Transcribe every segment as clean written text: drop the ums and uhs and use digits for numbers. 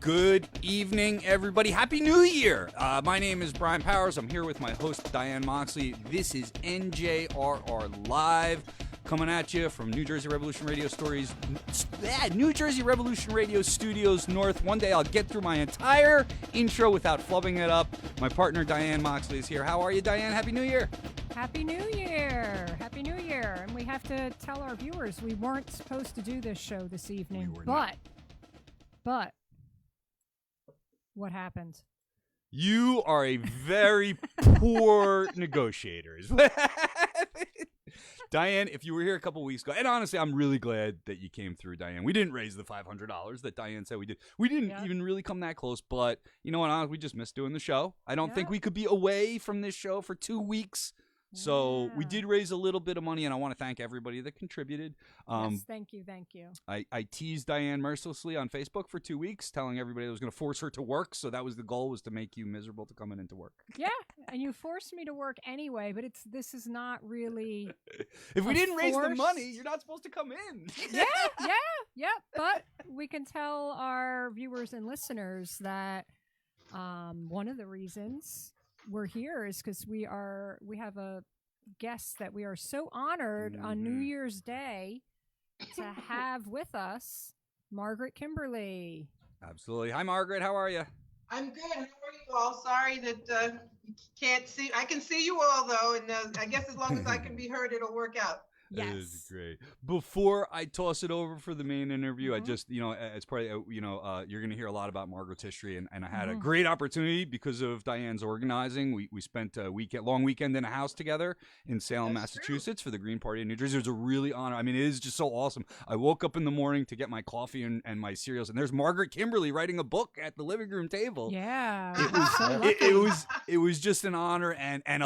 Good evening, everybody. Happy New Year. My name is Brian Powers. I'm here with my host, Diane Moxley. This is NJRR Live, coming at you from New Jersey Revolution Radio Stories. New Jersey Revolution Radio Studios North. One day I'll get through my entire intro without flubbing it up. My partner, Diane Moxley, is here. How are you, Diane? Happy New Year. Happy New Year. Happy New Year. And we have to tell our viewers we weren't supposed to do this show this evening. But what happened? You are a very poor negotiator. Diane, if you were here a couple weeks ago, and honestly, I'm really glad that you came through, Diane. We didn't raise the $500 that Diane said we did. We didn't even really come that close, but you know what? Honestly, we just missed doing the show. I don't think we could be away from this show for 2 weeks. So we did raise a little bit of money, and I want to thank everybody that contributed. Yes, thank you. I teased Diane mercilessly on Facebook for 2 weeks, telling everybody I was going to force her to work. So that was the goal, was to make you miserable to coming into work. Yeah, and you forced me to work anyway, but this is not really. If we didn't raise the money, you're not supposed to come in. Yeah. But we can tell our viewers and listeners that one of the reasons we're here is because we have a guest that we are so honored on New Year's Day to have with us, Margaret Kimberly. Absolutely. Hi, Margaret. How are you? I'm good. How are you all? Sorry that you can't see. I can see you all, though, and I guess as long as I can be heard, it'll work out. Yes. That is great. Before I toss it over for the main interview, I just, as part of, you're going to hear a lot about Margaret's history, and I had a great opportunity because of Diane's organizing. We spent a long weekend in a house together in Salem, Massachusetts for the Green Party in New Jersey. It was a really honor. I mean, it is just so awesome. I woke up in the morning to get my coffee and my cereals, and there's Margaret Kimberly writing a book at the living room table. Yeah. It was just an honor and an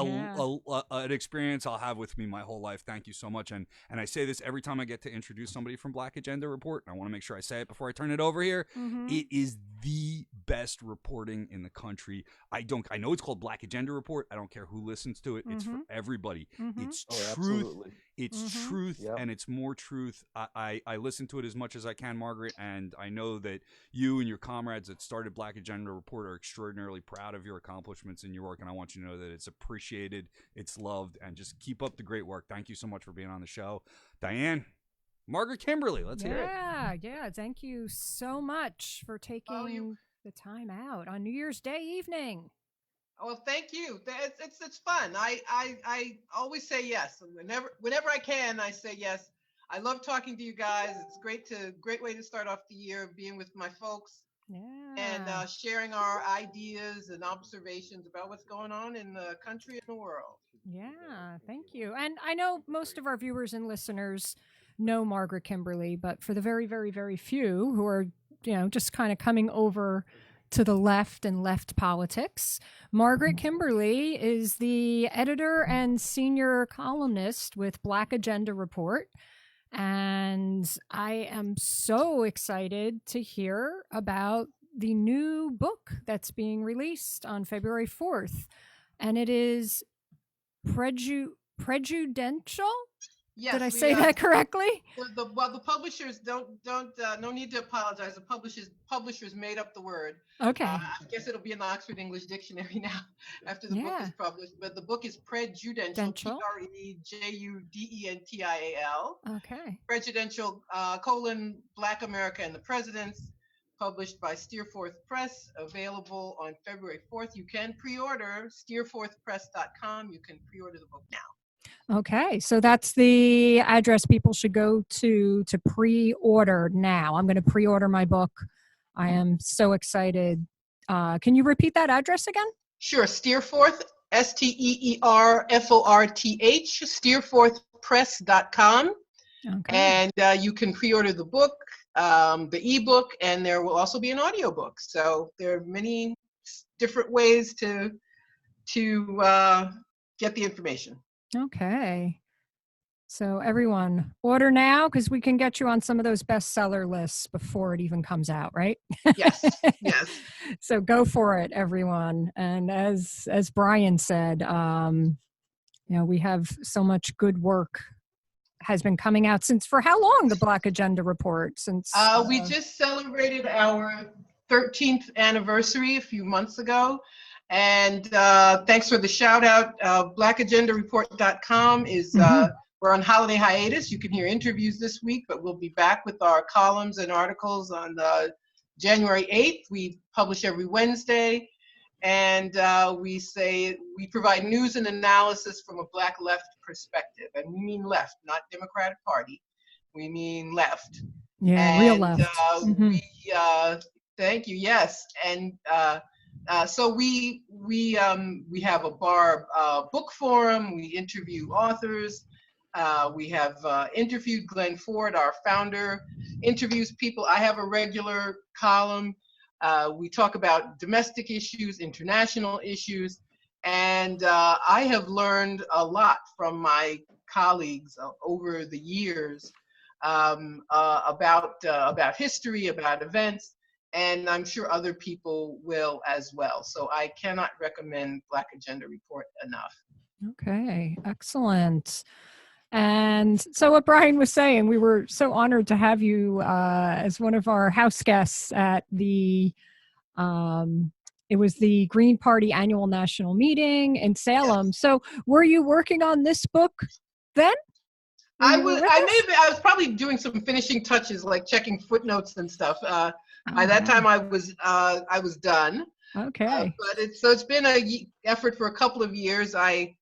experience I'll have with me my whole life. Thank you so much. And I say this every time I get to introduce somebody from Black Agenda Report, and I want to make sure I say it before I turn it over here. It is the best reporting in the country. I know it's called Black Agenda Report. I don't care who listens to it. It's for everybody. It's truth. Absolutely. It's truth, and it's more truth. I listen to it as much as I can, Margaret, and I know that you and your comrades that started Black Agenda Report are extraordinarily proud of your accomplishments in your work, and I want you to know that it's appreciated, it's loved, and just keep up the great work. Thank you so much for being on the show. Diane, Margaret Kimberly, let's hear it. Yeah. Thank you so much for taking the time out on New Year's Day evening. Well, thank you. It's fun. I always say yes. Whenever I can, I say yes. I love talking to you guys. It's great way to start off the year, being with my folks and sharing our ideas and observations about what's going on in the country and the world. Yeah, thank you. And I know most of our viewers and listeners know Margaret Kimberly, but for the very, very, very few who are, just kind of coming over to the left and left politics, Margaret Kimberly is the editor and senior columnist with Black Agenda Report. And I am so excited to hear about the new book that's being released on February 4th. And it is prejudicial. Yes, did I say that correctly? The publishers don't no need to apologize. The publishers made up the word. Okay. I guess it'll be in the Oxford English Dictionary now after the book is published. But the book is Prejudential, Prejudential. Okay. Prejudential, Black America and the Presidents, published by Steerforth Press, available on February 4th. You can pre-order steerforthpress.com. You can pre-order the book now. Okay, so that's the address people should go to pre-order now. I'm going to pre-order my book. I am so excited. Can you repeat that address again? Sure. Steerforth, STEERFORTH, steerforthpress.com. Okay. And you can pre-order the book, the ebook, and there will also be an audiobook. So there are many different ways to get the information. Okay. So everyone, order now because we can get you on some of those bestseller lists before it even comes out, right? Yes. So go for it, everyone. And as Brian said, we have so much good work has been coming out since, for how long, the Black Agenda Report? Since we just celebrated our 13th anniversary a few months ago. And thanks for the shout out. blackagendareport.com is, we're on holiday hiatus. You can hear interviews this week, but we'll be back with our columns and articles on January 8th. We publish every Wednesday. And we provide news and analysis from a Black left perspective. And we mean left, not Democratic Party. We mean left. Yeah, and, real left. Thank you. Yes. And so we have a bar book forum. We interview authors. We have interviewed Glenn Ford, our founder, interviews people. I have a regular column. We talk about domestic issues, international issues, and I have learned a lot from my colleagues over the years about history, about events, and I'm sure other people will as well. So I cannot recommend Black Agenda Report enough. Okay, excellent. And so what Brian was saying, we were so honored to have you as one of our house guests at the, it was the Green Party annual national meeting in Salem. Yes. So were you working on this book then? I was probably doing some finishing touches, like checking footnotes and stuff. By that time I was done. Okay. But it's been a effort for a couple of years. I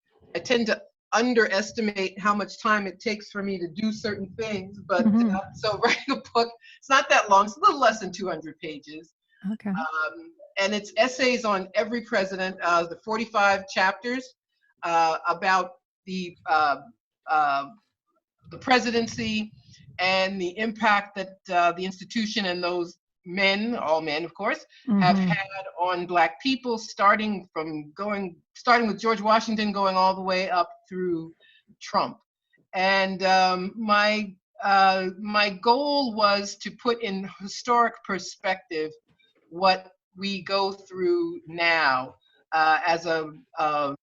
tend to underestimate how much time it takes for me to do certain things, but so writing a book, it's not that long. It's a little less than 200 pages. Okay. And it's essays on every president, the 45 chapters about the presidency and the impact that the institution and those men, all men of course, have had on Black people, starting with George Washington, going all the way up through Trump. And my goal was to put in historic perspective what we go through now as a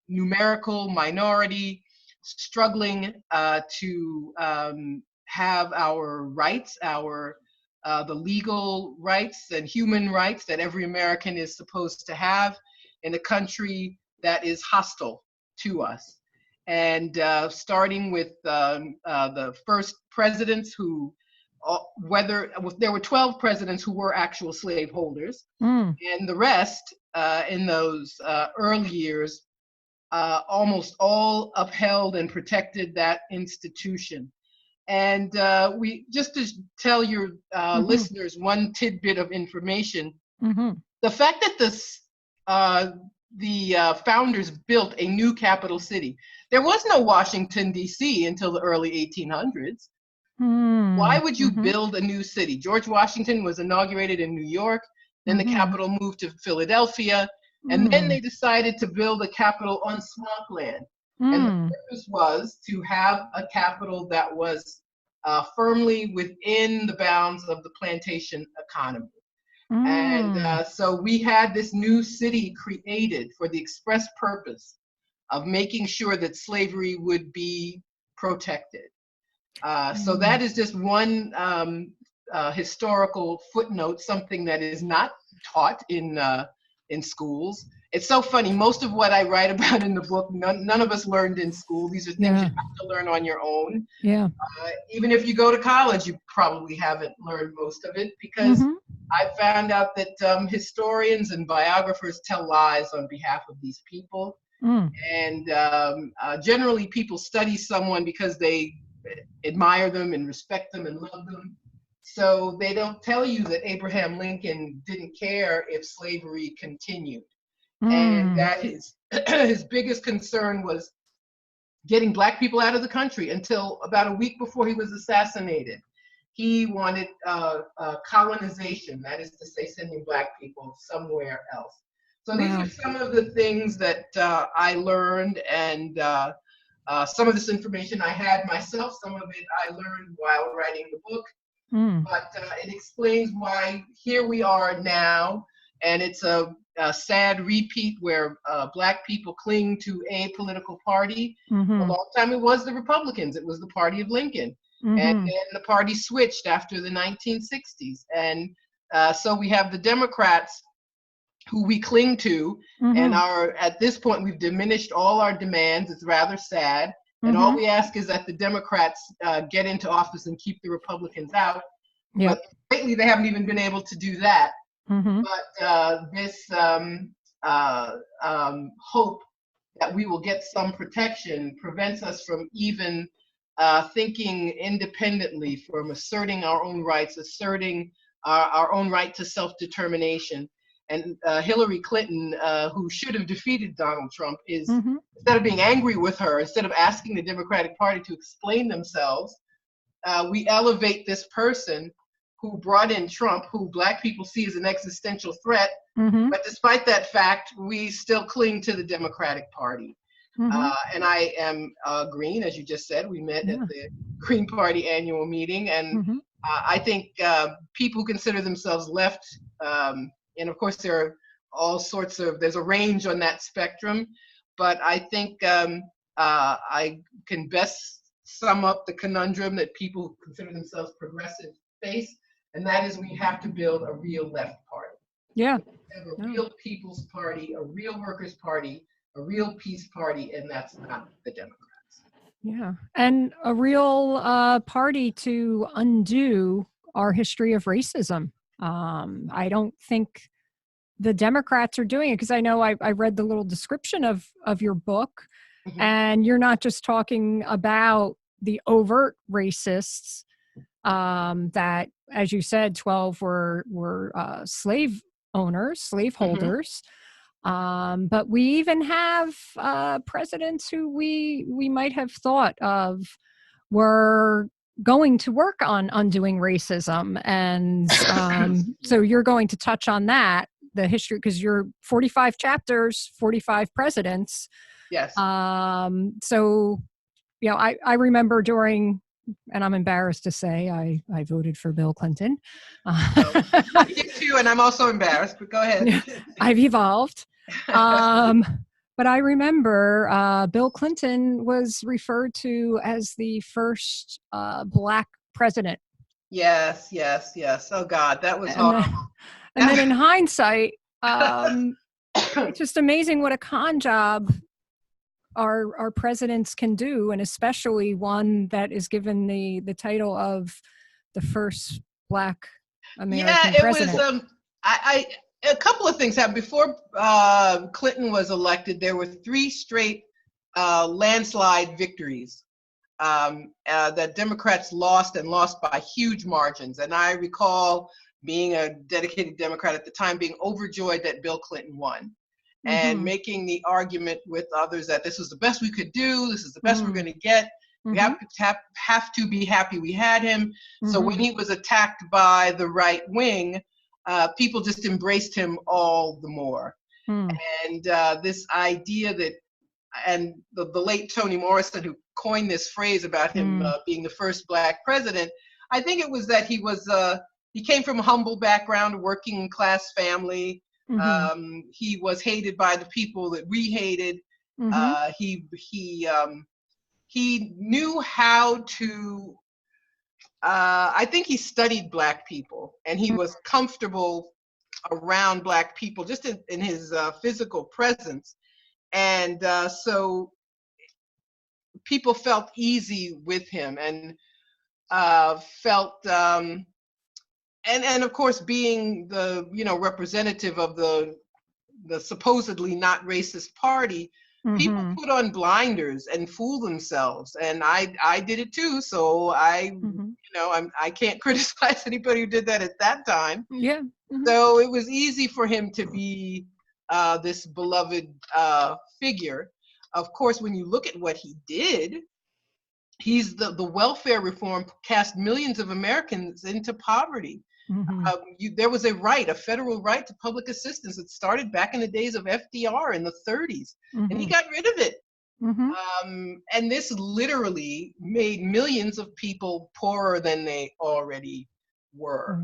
numerical minority struggling to have our rights, the legal rights and human rights that every American is supposed to have in a country that is hostile to us. And starting with the first presidents who, there were 12 presidents who were actual slaveholders, and the rest in those early years, almost all upheld and protected that institution. And we just to tell your listeners one tidbit of information, the fact that the founders built a new capital city. There was no Washington, D.C. until the early 1800s. Why would you build a new city? George Washington was inaugurated in New York, then the capital moved to Philadelphia, and then they decided to build a capital on swampland. And the purpose was to have a capital that was firmly within the bounds of the plantation economy. And so we had this new city created for the express purpose of making sure that slavery would be protected. So that is just one historical footnote, something that is not taught in schools. It's so funny. Most of what I write about in the book, none of us learned in school. These are things you have to learn on your own. Yeah. Even if you go to college, you probably haven't learned most of it, because I found out that historians and biographers tell lies on behalf of these people. And generally people study someone because they admire them and respect them and love them. So they don't tell you that Abraham Lincoln didn't care if slavery continued. And that his biggest concern was getting Black people out of the country until about a week before he was assassinated. He wanted colonization, that is to say, sending Black people somewhere else. So these are some of the things that I learned, and some of this information I had myself, some of it I learned while writing the book. But it explains why here we are now, and it's a sad repeat where Black people cling to a political party. A long time it was the Republicans, it was the party of Lincoln. And then the party switched after the 1960s. And So we have the Democrats who we cling to, and are at this point we've diminished all our demands. It's rather sad, and all we ask is that the Democrats get into office and keep the Republicans out. Yep. But lately they haven't even been able to do that. But this hope that we will get some protection prevents us from even thinking independently, from asserting our own rights, asserting our own right to self-determination. And Hillary Clinton, who should have defeated Donald Trump, is instead of being angry with her, instead of asking the Democratic Party to explain themselves, we elevate this person who brought in Trump, who Black people see as an existential threat. But despite that fact, we still cling to the Democratic Party. And I am Green, as you just said. We met at the Green Party annual meeting, and I think people who consider themselves left, and of course there are all sorts of, there's a range on that spectrum, but I think I can best sum up the conundrum that people who consider themselves progressive face, and that is we have to build a real left party. Yeah. We have a real people's party, a real workers' party, a real peace party, and that's not the Democrats. Yeah. And a real party to undo our history of racism. I don't think the Democrats are doing it, because I know I read the little description of your book, and you're not just talking about the overt racists that, as you said, 12 were slave owners, slaveholders. But we even have presidents who we might have thought of were going to work on undoing racism. And so you're going to touch on that, the history, because you're 45 chapters, 45 presidents. Yes. So, you know, I remember during, and I'm embarrassed to say, I voted for Bill Clinton. I did too, and I'm also embarrassed, but go ahead. I've evolved. But I remember Bill Clinton was referred to as the first Black president. Yes. Oh God, that was horrible. And then in hindsight, it's just amazing what a con job our presidents can do, and especially one that is given the title of the first Black American president. Was. A couple of things happened before Clinton was elected. There were 3 straight landslide victories that Democrats lost, and lost by huge margins. And I recall being a dedicated Democrat at the time, being overjoyed that Bill Clinton won, and making the argument with others that this was the best we could do, this is the best we're going to get. We have to be happy we had him. So when he was attacked by the right wing, people just embraced him all the more. And this idea that, and the late Toni Morrison, who coined this phrase about him being the first Black president, I think it was that he came from a humble background, a working class family. He was hated by the people that we hated. He knew how to, I think he studied Black people, and he was comfortable around Black people just in his physical presence. And so people felt easy with him, and felt, and of course, being the representative of the supposedly not racist party, people put on blinders and fool themselves, and I did it too. So I can't criticize anybody who did that at that time. Yeah. So it was easy for him to be this beloved figure. Of course, when you look at what he did, he's the welfare reform cast millions of Americans into poverty. There was a federal right to public assistance that started back in the days of FDR in the 30s, and he got rid of it. And this literally made millions of people poorer than they already were.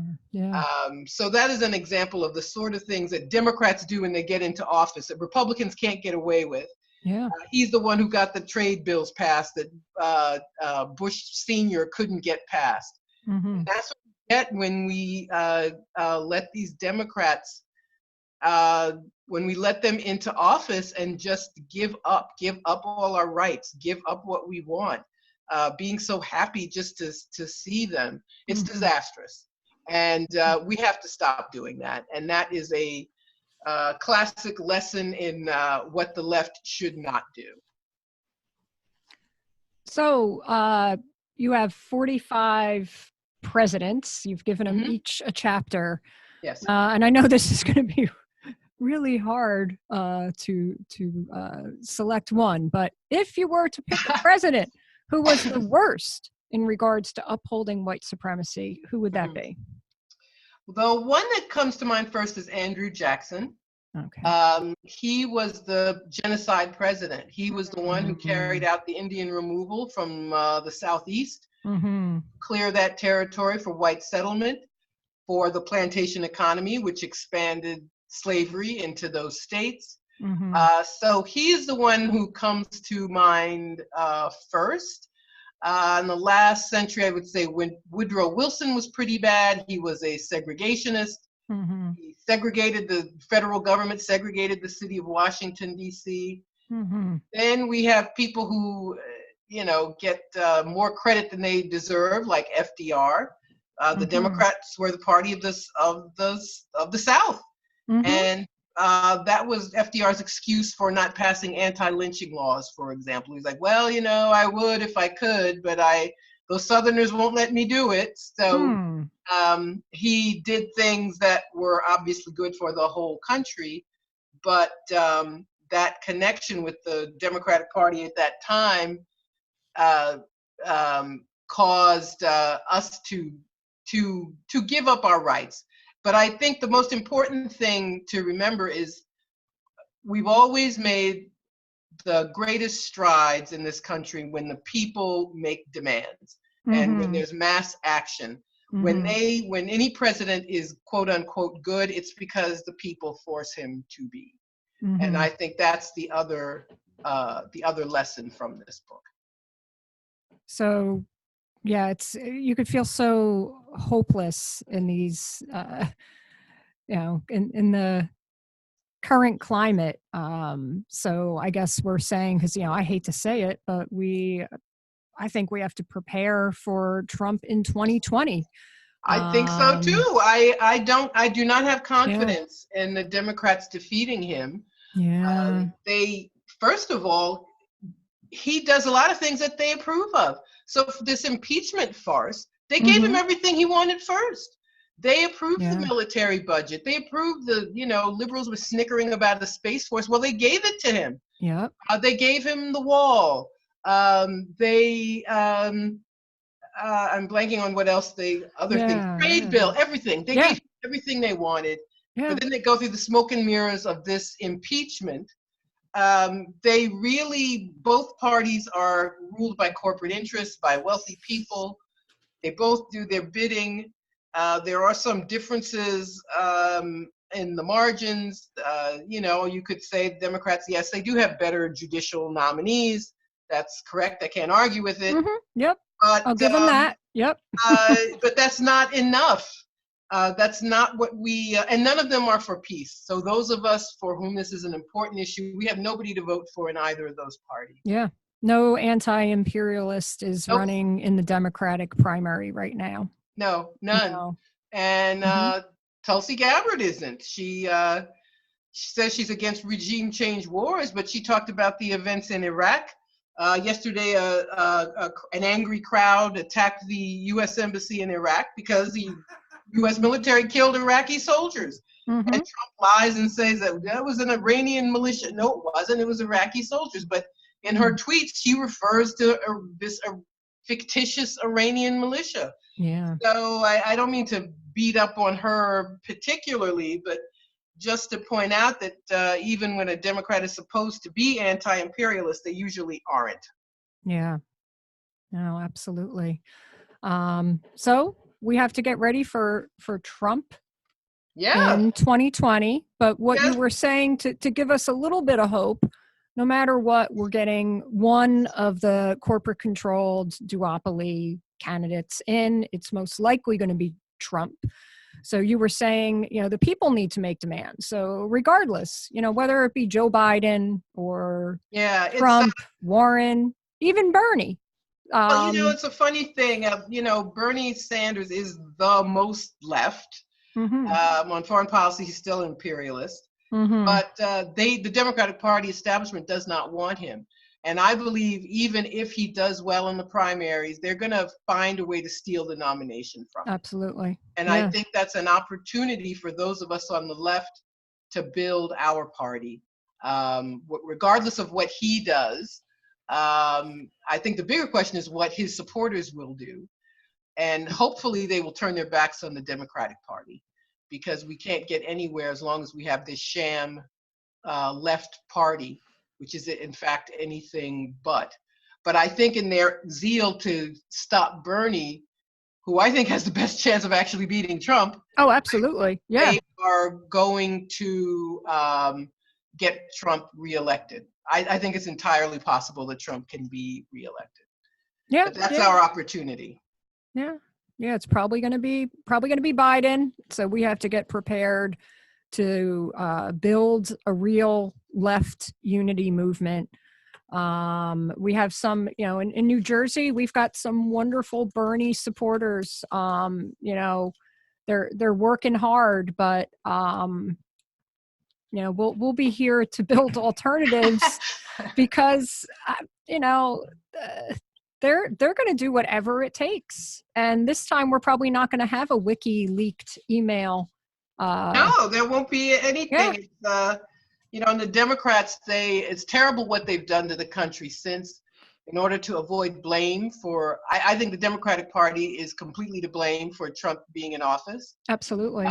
So that is an example of the sort of things that Democrats do when they get into office that Republicans can't get away with. He's the one who got the trade bills passed that Bush Sr. couldn't get passed. That's what Yet when we let these Democrats, when we let them into office and just give up all our rights, give up what we want, being so happy just to see them, it's disastrous. And we have to stop doing that. And that is a classic lesson in what the left should not do. So you have 45 presidents. You've given them each a chapter. Yes. And I know this is going to be really hard to select one. But if you were to pick a president who was the worst in regards to upholding white supremacy, who would that be? The one that comes to mind first is Andrew Jackson. Okay. He was the genocide president. He was the one who carried out the Indian removal from the southeast, clear that territory for white settlement, for the plantation economy, which expanded slavery into those states. So he's the one who comes to mind first. In the last century, I would say when Woodrow Wilson was pretty bad. He was a segregationist. He segregated the federal government, segregated the city of Washington, D.C. Then we have people who, get more credit than they deserve, like FDR. The Democrats were the party of the South, and that was FDR's excuse for not passing anti-lynching laws, for example. He's like, well, I would if I could, but those Southerners won't let me do it. So he did things that were obviously good for the whole country, but that connection with the Democratic Party at that time caused us to give up our rights. But I think the most important thing to remember is we've always made the greatest strides in this country when the people make demands and when there's mass action. When any president is quote unquote good, it's because the people force him to be. And I think that's the other lesson from this book. So yeah, you could feel so hopeless in these, in the current climate. So I guess we're saying, because I hate to say it, but I think we have to prepare for Trump in 2020. I think so too. I do not have confidence in the Democrats defeating him. Yeah. First of all, he does a lot of things that they approve of. So for this impeachment farce, they gave him everything he wanted first. They approved the military budget. They approved liberals were snickering about the Space Force. Well, they gave it to him. Yeah. They gave him the wall. I'm blanking on what else things, trade bill, everything. They gave everything they wanted. Yeah. But then they go through the smoke and mirrors of this impeachment. Both parties are ruled by corporate interests, by wealthy people. They both do their bidding. There are some differences in the margins. You could say Democrats, yes, they do have better judicial nominees. That's correct. I can't argue with it. Yep. But, I'll give them that. Yep. But that's not enough. That's not what and none of them are for peace. So those of us for whom this is an important issue, we have nobody to vote for in either of those parties. Yeah. No anti-imperialist is running in the Democratic primary right now. No, none. No. And Tulsi Gabbard isn't. She says she's against regime change wars, but she talked about the events in Iraq. Yesterday, an angry crowd attacked the U.S. Embassy in Iraq because the U.S. military killed Iraqi soldiers. And Trump lies and says that was an Iranian militia. No, it wasn't. It was Iraqi soldiers. But in her tweets, she refers to this fictitious Iranian militia. Yeah. So I don't mean to beat up on her particularly, but just to point out that even when a Democrat is supposed to be anti-imperialist, they usually aren't. Yeah. No, absolutely. So we have to get ready for Trump in 2020. But what you were saying to give us a little bit of hope, no matter what, we're getting one of the corporate-controlled duopoly candidates in. It's most likely going to be Trump. So you were saying, the people need to make demands. So regardless, whether it be Joe Biden or Trump, Warren, even Bernie. Well, it's a funny thing. Bernie Sanders is the most left. On foreign policy, he's still an imperialist. But the Democratic Party establishment does not want him. And I believe even if he does well in the primaries, they're going to find a way to steal the nomination from him. Absolutely. And I think that's an opportunity for those of us on the left to build our party, regardless of what he does. I think the bigger question is what his supporters will do. And hopefully they will turn their backs on the Democratic Party, because we can't get anywhere as long as we have this sham left party, which is in fact anything but. But I think in their zeal to stop Bernie, who I think has the best chance of actually beating Trump. Oh, absolutely. Yeah. They are going to get Trump reelected. I think it's entirely possible that Trump can be reelected. Yeah. But that's our opportunity. Yeah. Yeah. It's probably going to be Biden. So we have to get prepared to build a real left unity movement. We have some, in New Jersey, we've got some wonderful Bernie supporters. They're working hard, but we'll be here to build alternatives because they're going to do whatever it takes. And this time we're probably not going to have a wiki leaked email. No, there won't be anything. Yeah. And the Democrats, it's terrible what they've done to the country since, in order to avoid blame for, I think the Democratic Party is completely to blame for Trump being in office. Absolutely.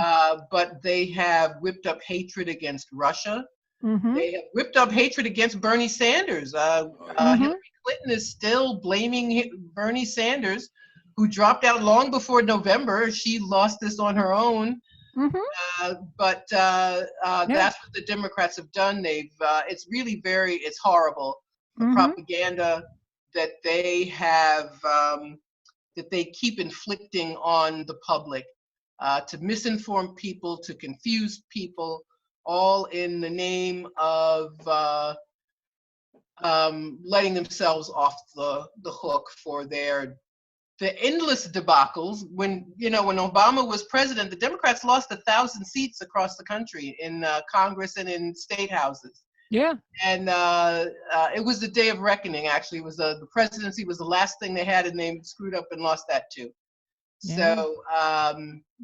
But they have whipped up hatred against Russia. They have whipped up hatred against Bernie Sanders. Hillary Clinton is still blaming Bernie Sanders, who dropped out long before November. She lost this on her own. But that's what the Democrats have done. It's really it's horrible. The propaganda that they have, that they keep inflicting on the public, to misinform people, to confuse people, all in the name of letting themselves off the hook for the endless debacles. When Obama was president, the Democrats lost 1,000 seats across the country in Congress and in state houses. Yeah. And it was the day of reckoning, actually. It was the presidency was the last thing they had, and they screwed up and lost that too. Yeah. So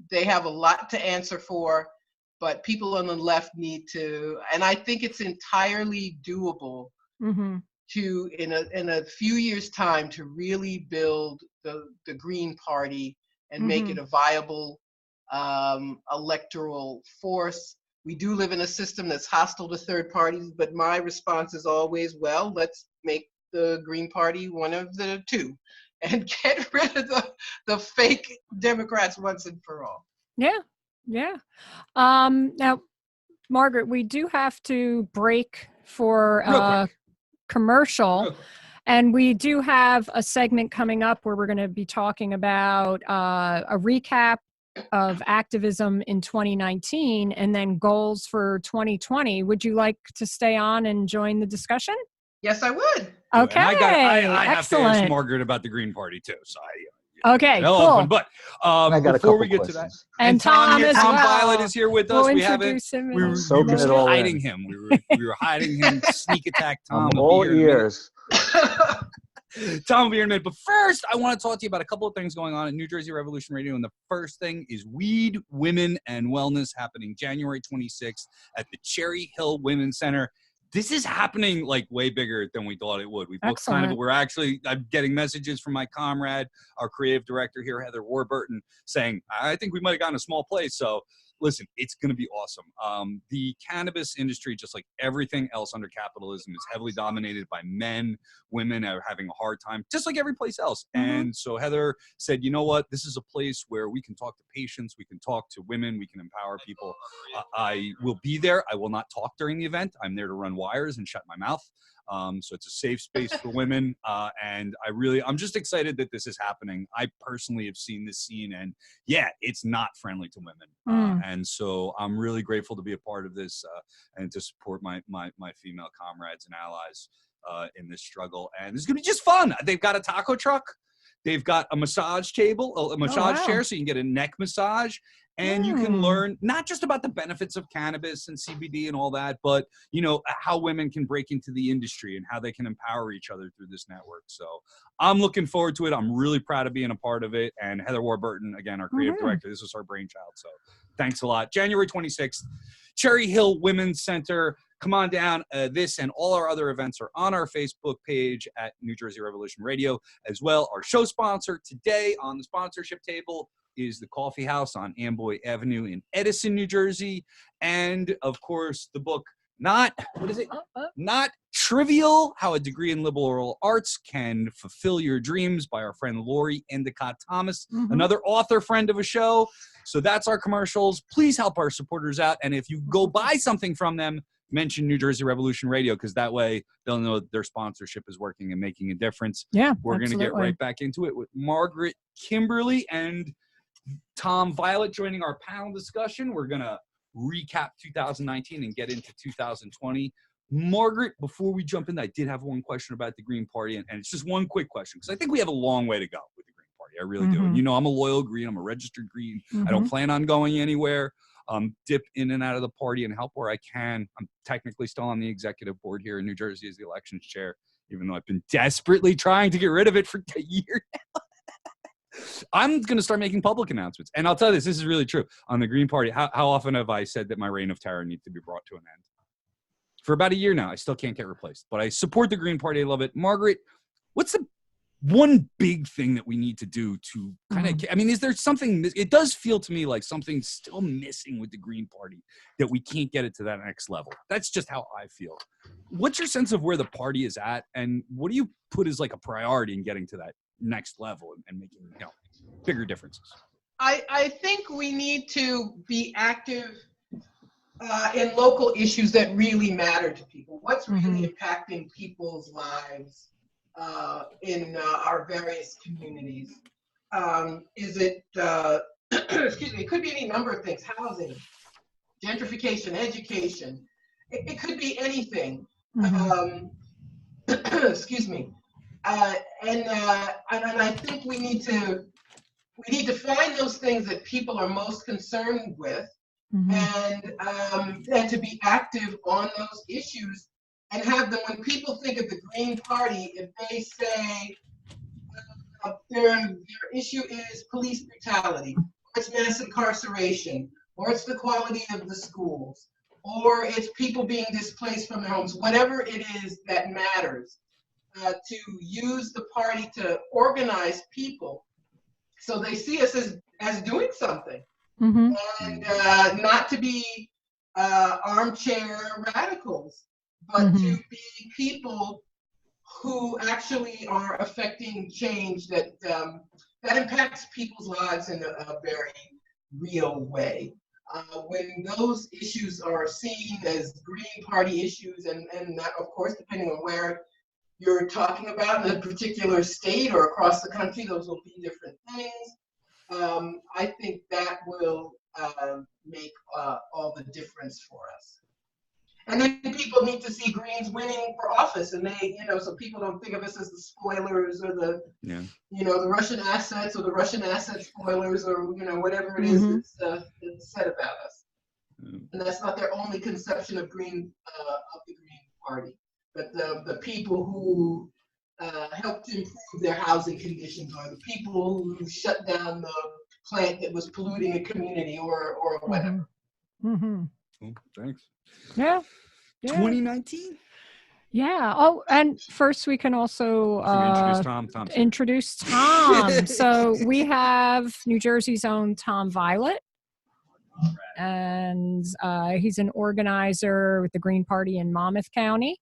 they have a lot to answer for, but people on the left need to, and I think it's entirely doable to, in a few years' time, to really build the Green Party and make it a viable electoral force. We do live in a system that's hostile to third parties, but my response is always, well, let's make the Green Party one of the two and get rid of the fake Democrats once and for all. Yeah, yeah. Now, Margaret, we do have to break for commercial. And we do have a segment coming up where we're going to be talking about a recap of activism in 2019 and then goals for 2020. Would you like to stay on and join the discussion? Yes, I would. Okay. And I have to ask Excellent. Margaret about the Green Party too. So okay, cool. But I got before we get to that, and Tom as Tom well. Violet is here with us. We'll we haven't. We were hiding him. We were hiding him. Sneak attack Tom. I'm all ears. Tom will be here in a minute. But first, I want to talk to you about a couple of things going on at New Jersey Revolution Radio. And the first thing is Weed, Women, and Wellness happening January 26th at the Cherry Hill Women's Center. This is happening like way bigger than we thought it would. We booked kind of, I'm getting messages from my comrade, our creative director here, Heather Warburton, saying, I think we might have gotten a small place. So listen, it's going to be awesome. The cannabis industry, just like everything else under capitalism, is heavily dominated by men. Women are having a hard time, just like every place else. And so Heather said, you know what? This is a place where we can talk to patients. We can talk to women. We can empower people. I will be there. I will not talk during the event. I'm there to run wires and shut my mouth. So it's a safe space for women. And I'm just excited that this is happening. I personally have seen this scene, and yeah, it's not friendly to women. And so I'm really grateful to be a part of this and to support my female comrades and allies in this struggle. And it's going to be just fun. They've got a taco truck. They've got a massage table, a massage chair, so you can get a neck massage. And you can learn not just about the benefits of cannabis and CBD and all that, but, you know, how women can break into the industry and how they can empower each other through this network. So I'm looking forward to it. I'm really proud of being a part of it. And Heather Warburton, again, our creative director, this was her brainchild. So thanks a lot. January 26th, Cherry Hill Women's Center. Come on down. This and all our other events are on our Facebook page at New Jersey Revolution Radio as well. Our show sponsor today on the sponsorship table is the Coffee House on Amboy Avenue in Edison, New Jersey. And of course, the book, Not Trivial, How a Degree in Liberal Arts Can Fulfill Your Dreams by our friend Lori Endicott Thomas, another author friend of a show. So that's our commercials. Please help our supporters out. And if you go buy something from them, mention New Jersey Revolution Radio, because that way they'll know that their sponsorship is working and making a difference. Yeah, we're going to get right back into it with Margaret Kimberly and Tom Violet joining our panel discussion. We're going to recap 2019 and get into 2020. Margaret, before we jump in, I did have one question about the Green Party, and it's just one quick question, because I think we have a long way to go with the Green Party. I really do. And you know, I'm a loyal Green. I'm a registered Green. I don't plan on going anywhere. Dip in and out of the party and help where I can. I'm technically still on the executive board here in New Jersey as the elections chair, even though I've been desperately trying to get rid of it for a year now. I'm going to start making public announcements. And I'll tell you this is really true. On the Green Party, how often have I said that my reign of terror needs to be brought to an end? For about a year now, I still can't get replaced. But I support the Green Party. I love it. Margaret, what's the one big thing that we need to do to kind of, I mean, is there something, it does feel to me like something's still missing with the Green Party, that we can't get it to that next level. That's just how I feel. What's your sense of where the party is at, and what do you put as like a priority in getting to that next level and making, you know, bigger differences? I think we need to be active in local issues that really matter to people. What's really impacting people's lives in our various communities? Is it, excuse me, it could be any number of things: housing, gentrification, education. It could be anything. Excuse me. And I think we need to find those things that people are most concerned with, and to be active on those issues, and have them, when people think of the Green Party, if they say their issue is police brutality, or it's mass incarceration, or it's the quality of the schools, or it's people being displaced from their homes, whatever it is that matters, to use the party to organize people so they see us as doing something, and not to be armchair radicals, but to be people who actually are affecting change that impacts people's lives in a very real way. When those issues are seen as Green Party issues, and that, of course, depending on where you're talking about in a particular state or across the country, those will be different things. I think that will make all the difference for us. And then people need to see Greens winning for office, and they, you know, so people don't think of us as the spoilers or the, you know, the Russian assets or the Russian asset spoilers, or, you know, whatever it is that's said about us. And that's not their only conception of the Green Party, but the people who helped to improve their housing conditions, or the people who shut down the plant that was polluting a community, or whatever. Thanks. Yeah. 2019. Yeah. Oh, and first we can also introduce Tom. So we have New Jersey's own Tom Violet, and he's an organizer with the Green Party in Monmouth County,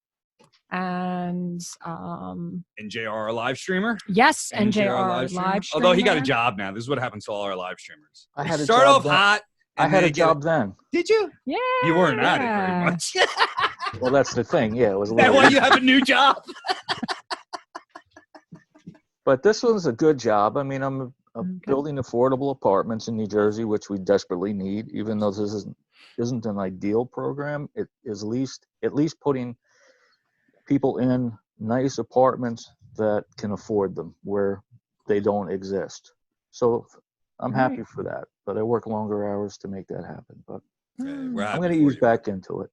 and NJRR live streamer. Yes, NJRR live streamer. Although he got a job now. This is what happens to all our live streamers. I had start off hot, I had a job then. Did you? Yeah. You weren't at it very much. Well, that's the thing. Yeah, it was a Is that little. why you have a new job? But this was a good job. I mean, I'm Okay. building affordable apartments in New Jersey, which we desperately need. Even though this isn't an ideal program, it is at least putting people in nice apartments that can afford them where they don't exist. So I'm Right. happy for that. But I work longer hours to make that happen. But We're I'm happy going to for ease you. back into it.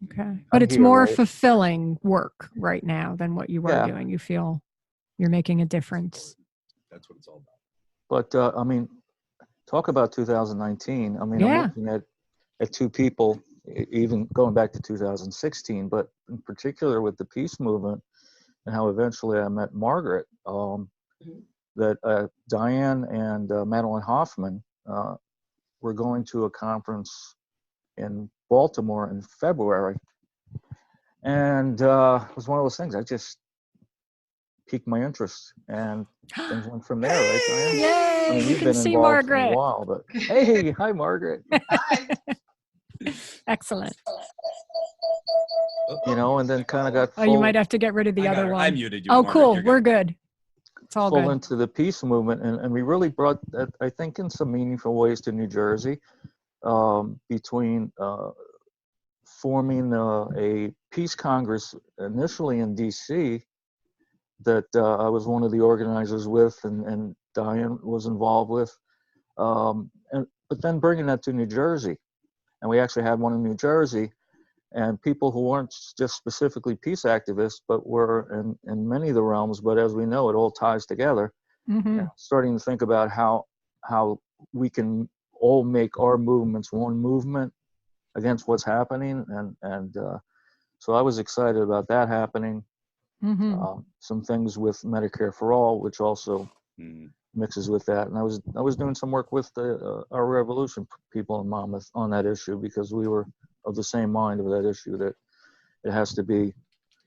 Okay. But I'm it's here, more right? fulfilling work right now than what you were Yeah. doing. You feel you're making a difference. That's what it's all about. But I mean, talk about 2019. I mean, I'm Yeah. looking at two people, even going back to 2016, but in particular with the peace movement and how eventually I met Margaret, that Diane and Madeline Hoffman were going to a conference in Baltimore in February. And it was one of those things, I just piqued my interest and things went from there, right, Diane? Yay! I mean, You you've can been see involved for a Margaret. while, but hey, hi, Margaret. Hi. Excellent. You know, and then kind of got Oh, you might have to get rid of the I got other her. one. I muted you. Oh, Margaret. cool. You're We're good. It's all full good. into the peace movement, and we really brought that, I think, in some meaningful ways to New Jersey, between forming a peace congress initially in DC that I was one of the organizers with, and Diane was involved with, but then bringing that to New Jersey, and we actually had one in New Jersey, and people who weren't just specifically peace activists, but were in many of the realms. But as we know, it all ties together. Mm-hmm. Starting to think about how we can all make our movements one movement against what's happening, and so I was excited about that happening. Mm-hmm. Some things with Medicare for All, which also mixes with that, and I was doing some work with our revolution people in Monmouth on that issue, because we were of the same mind of that issue, that it has to be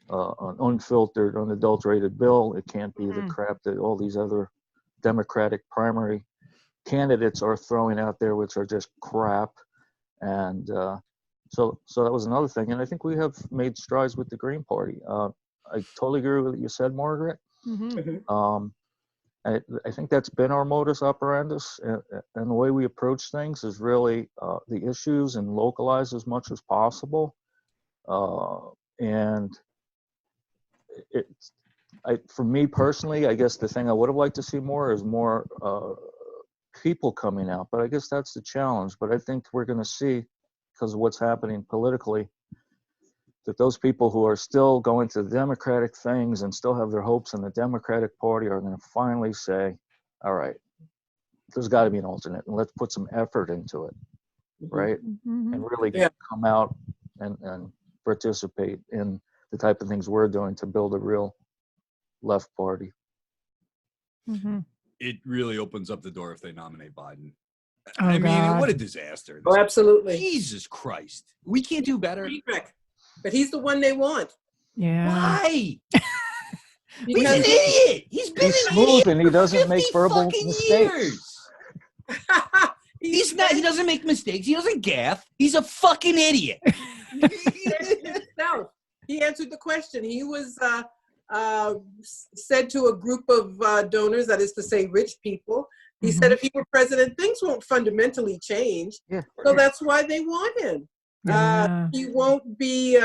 an unfiltered, unadulterated bill. It can't be the crap that all these other Democratic primary candidates are throwing out there, which are just crap. And so that was another thing. And I think we have made strides with the Green Party. I totally agree with what you said, Margaret. Mm-hmm. I think that's been our modus operandus, and the way we approach things is really the issues and localize as much as possible. And for me personally, I guess the thing I would have liked to see more is more people coming out, but I guess that's the challenge. But I think we're going to see, because of what's happening politically, that those people who are still going to the Democratic things and still have their hopes in the Democratic Party are going to finally say, all right, there's got to be an alternate, and let's put some effort into it, right? Mm-hmm. And really come out and participate in the type of things we're doing to build a real left party. Mm-hmm. It really opens up the door if they nominate Biden. Oh, I mean, God. what a disaster. Oh, absolutely. Jesus Christ. We can't do better. But he's the one they want. Yeah. Why? He's Because an idiot. He's been He's an smooth idiot and he for doesn't 50 make verbal fucking mistakes. years. He's not. He doesn't make mistakes. He doesn't gaffe. He's a fucking idiot. himself. He answered the question. He was said to a group of donors, that is to say, rich people. He said, if he were president, things won't fundamentally change. Yeah. So that's why they want him. Yeah. He won't be,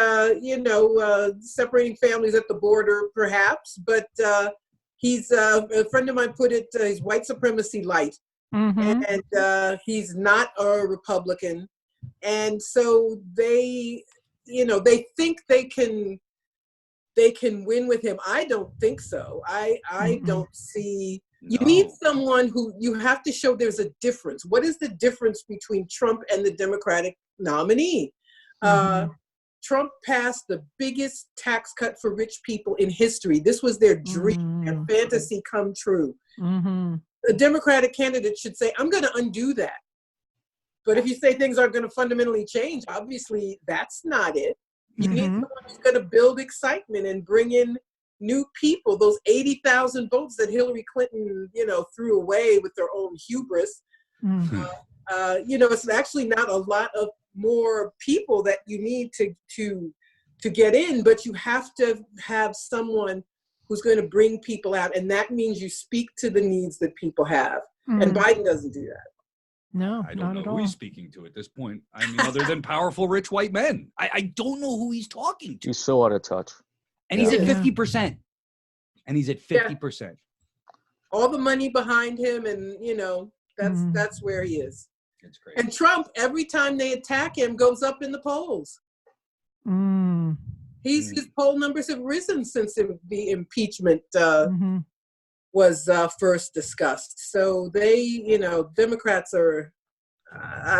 separating families at the border, perhaps, but he's, a friend of mine put it, he's white supremacy light. Mm-hmm. And he's not a Republican. And so they, they think they can win with him. I don't think so. I don't see. You need someone who you have to show there's a difference. What is the difference between Trump and the Democratic nominee? Trump passed the biggest tax cut for rich people in history. This was their dream and fantasy come true. A Democratic candidate should say, I'm going to undo that. But if you say things aren't going to fundamentally change, obviously that's not it. You need someone who's going to build excitement and bring in new people. Those 80,000 votes that Hillary Clinton, threw away with their own hubris. it's actually not a lot of more people that you need to get in, but you have to have someone who's going to bring people out, and that means you speak to the needs that people have. And Biden doesn't do that. No, I not don't know at who all. he's speaking to at this point. I mean, other than powerful, rich white men. I don't know who he's talking to. He's so out of touch. And he's at Yeah. 50%. And he's at 50%. All the money behind him, and that's where he is. It's crazy. And Trump, every time they attack him, goes up in the polls. His poll numbers have risen since the impeachment was first discussed. So they, Democrats are,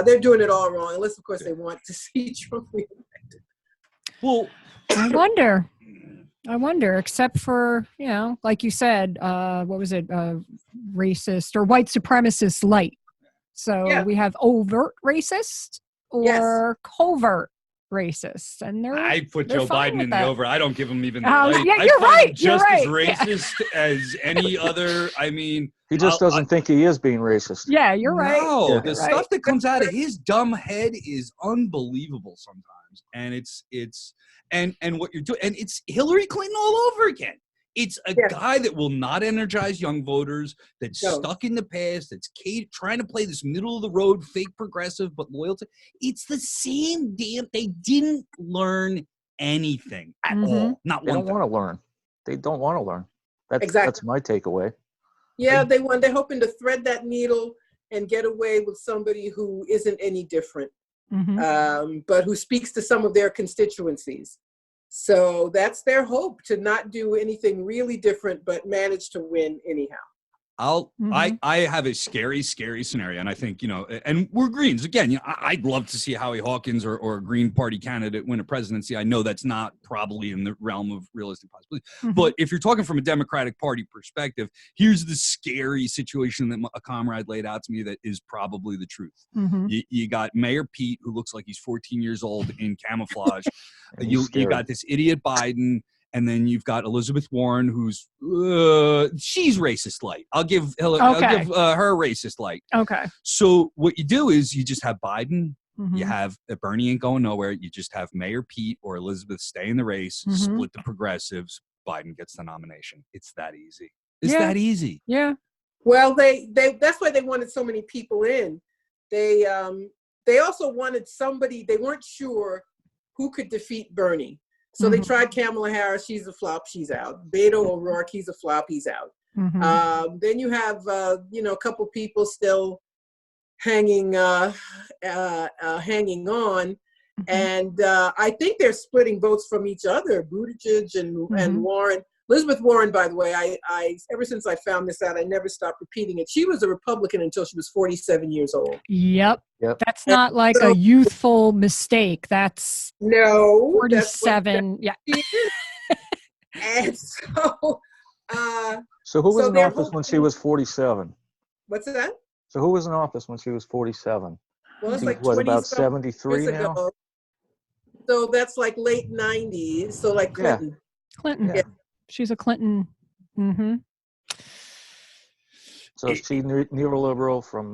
they're doing it all wrong, unless of course they want to see Trump reelected. Well, I wonder, except for, like you said, what was it, racist or white supremacist light. So we have overt racist or covert racist, and I put Joe Biden in the over. I don't give him even the light. Yeah, you're right. Just as racist as any other. I mean, he just doesn't think he is being racist. Yeah, you're right. No, yeah, the stuff that comes out of his dumb head is unbelievable sometimes, and it's what you're doing, and it's Hillary Clinton all over again. It's a guy that will not energize young voters, that's stuck in the past, that's trying to play this middle-of-the-road fake progressive but loyal to. It's the same damn. They didn't learn anything at all. Not one thing. They don't want to learn. They don't want to learn. That's my takeaway. Yeah, they're hoping to thread that needle and get away with somebody who isn't any different, but who speaks to some of their constituencies. So that's their hope, to not do anything really different, but manage to win anyhow. I have a scary scenario, and I think, and we're Greens again. I'd love to see Howie Hawkins or a Green Party candidate win a presidency. I know that's not probably in the realm of realistic possibility, but if you're talking from a Democratic Party perspective, here's the scary situation that a comrade laid out to me that is probably the truth. You got Mayor Pete, who looks like he's 14 years old in camouflage. You got this idiot Biden. And then you've got Elizabeth Warren, who's she's racist light. I'll give her racist light. Okay. So what you do is you just have Biden. You have Bernie ain't going nowhere. You just have Mayor Pete or Elizabeth stay in the race, split the progressives. Biden gets the nomination. It's that easy. It's that easy. Yeah. Well, they that's why they wanted so many people in. They also wanted somebody. They weren't sure who could defeat Bernie. So they tried Kamala Harris. She's a flop. She's out. Beto O'Rourke. He's a flop. He's out. Then you have, a couple people still hanging on. And I think they're splitting votes from each other, Buttigieg and Warren. Elizabeth Warren, by the way, I ever since I found this out, I never stopped repeating it. She was a Republican until she was 47 years old. Yep. That's not like a youthful mistake. That's 47. And so who was in office when she was 47? What's that? So who was in office when she was 47? Well, it's like about 73 now? Ago. So that's like late 90s. So like Clinton. Clinton. Yeah. She's a Clinton. So she's neoliberal from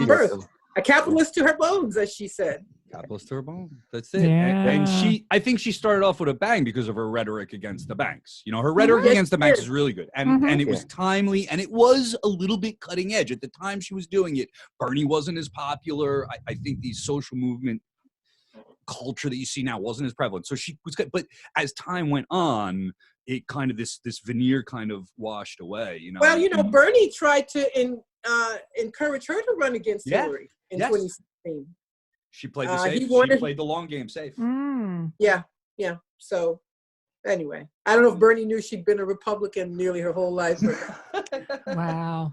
birth. A capitalist to her bones, as she said. Capitalist to her bones. That's it. Yeah. And I think she started off with a bang because of her rhetoric against the banks. Her rhetoric against the banks is really good. And it was timely, and it was a little bit cutting edge. At the time she was doing it, Bernie wasn't as popular. I think these social movement culture that you see now wasn't as prevalent. So she was good. But as time went on, it kind of this veneer kind of washed away. Well, Bernie tried to encourage her to run against Hillary in 2016. She played the safe. She played the long game safe. Yeah. So anyway, I don't know if Bernie knew she'd been a Republican nearly her whole life. Wow.